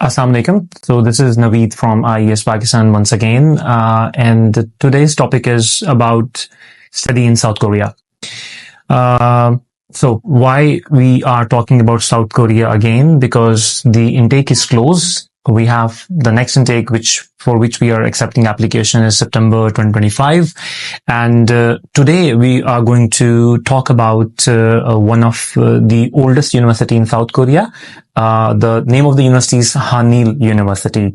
Assalamu alaikum. So this is Naveed from IES Pakistan once again, and today's topic is about study in South Korea. So why we are talking about South Korea again? Because the intake is closed. We have the next intake, for which we are accepting application is September 2025. And today we are going to talk about one of the oldest university in South Korea. The name of the university is Hanyil University.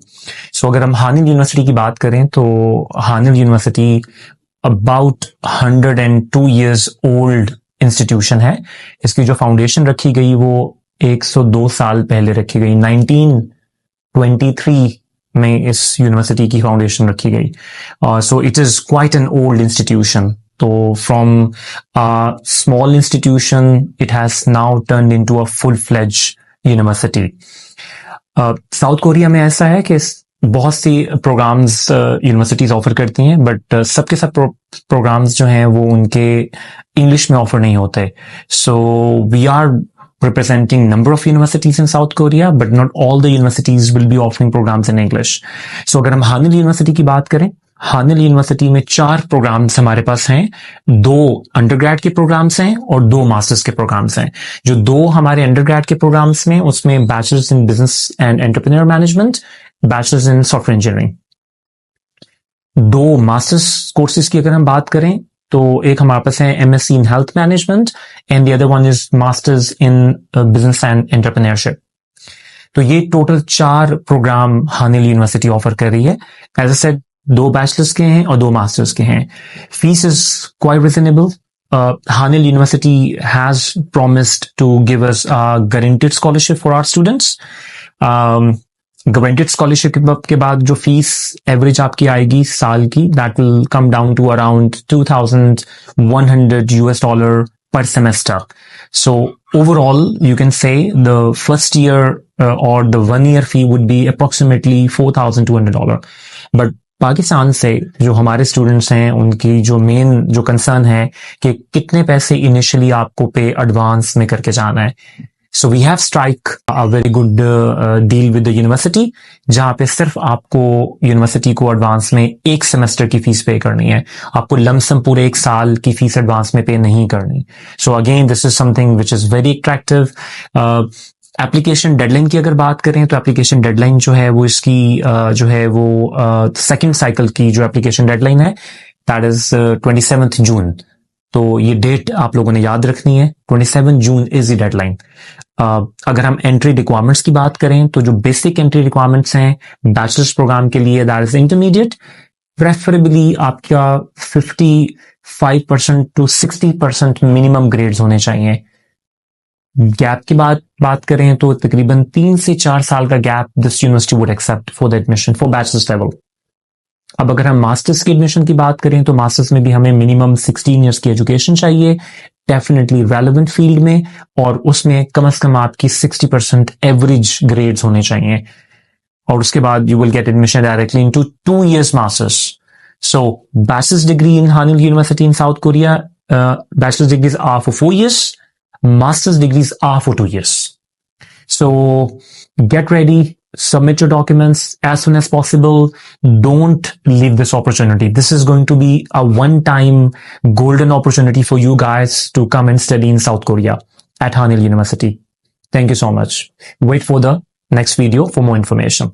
So अगर हम Hanyil University की बात करें तो Hanyil University about 102 years old institution है. इसकी जो foundation रखी गई वो 102 साल पहले रखी गई. 1923 में इस यूनिवर्सिटी की फाउंडेशन रखी गई. So it is quite an old institution. तो from small institution it has now turned into a full fledged university. South Korea में ऐसा है कि बहुत सी प्रोग्राम्स यूनिवर्सिटीज ऑफर करती हैं, बट सबके सब प्रोग्राम्स जो हैं वो उनके इंग्लिश में ऑफर नहीं होते. So we are representing number of universities in South Korea, but not all the universities will be offering programs in English. So अगर हम Hanyil University की बात करें, Hanyil University में 4 प्रोग्राम्स हमारे पास हैं. 2 अंडरग्रेड के प्रोग्राम्स हैं और 2 मास्टर्स के प्रोग्राम्स हैं. जो 2 हमारे अंडरग्रेड के प्रोग्राम्स में, उसमें bachelors in business and entrepreneur management, bachelors in software engineering. 2 masters courses की अगर हम बात करें तो एक हमारे पास है MSc in health management and the other one is masters in business and entrepreneurship. तो ये total 4 program Hanyil university offer कर रही है. एज आई सेड 2 बैचलर्स के हैं और 2 मास्टर्स के हैं. Fees is quite reasonable. Hanyil University has promised to give us a guaranteed scholarship for our students. Guaranteed scholarship के बाद जो फीस एवरेज आपकी आएगी साल की, that will come down to around $2,100 per semester. So overall, you can say the first year or the 1 year fee would be approximately $4,200. But Pakistan से जो हमारे स्टूडेंट्स हैं उनकी जो मेन जो कंसर्न है कि कितने पैसे इनिशियली आपको पे एडवांस में करके जाना है. So we have strike a very good deal with the university, जहां पे सिर्फ आपको यूनिवर्सिटी को एडवांस में 1 सेमेस्टर की फीस पे करनी है. आपको लमसम पूरे 1 साल की फीस एडवांस में पे नहीं करनी. So again this is something which is very attractive. Application deadline की अगर बात करें तो एप्लीकेशन डेडलाइन जो है वो इसकी जो है वो सेकेंड साइकिल की जो एप्लीकेशन डेडलाइन है दैट इज 27 जून. तो ये डेट आप लोगों ने याद रखनी है. 27 जून इज द डेडलाइन. अगर हम एंट्री रिक्वायरमेंट्स की बात करें तो जो बेसिक एंट्री रिक्वायरमेंट्स हैं बैचलर्स प्रोग्राम के लिए दैट इज इंटरमीडिएट. प्रेफरेबली आपका 55% to 60% मिनिमम ग्रेड्स होने चाहिए. गैप की बात करें तो तकरीबन 3 से 4 साल का gap this university would except for the admission for bachelors level. अब अगर हम मास्टर्स की एडमिशन की बात करें तो मास्टर्स में भी हमें मिनिमम 16 इयर्स की एजुकेशन चाहिए, डेफिनेटली रेलेवेंट फील्ड में, और उसमें कम से कम आपकी 60% एवरेज ग्रेड्स होने चाहिए. और उसके बाद you will get admission directly into 2 years masters. So bachelors degree in Hanyil university in South Korea, bachelors degrees are for 4 years, masters degrees are for 2 years. So get ready. Submit your documents as soon as possible. Don't leave this opportunity. This is going to be a one-time golden opportunity for you guys to come and study in South Korea at Hanyil University. Thank you so much. Wait for the next video for more information.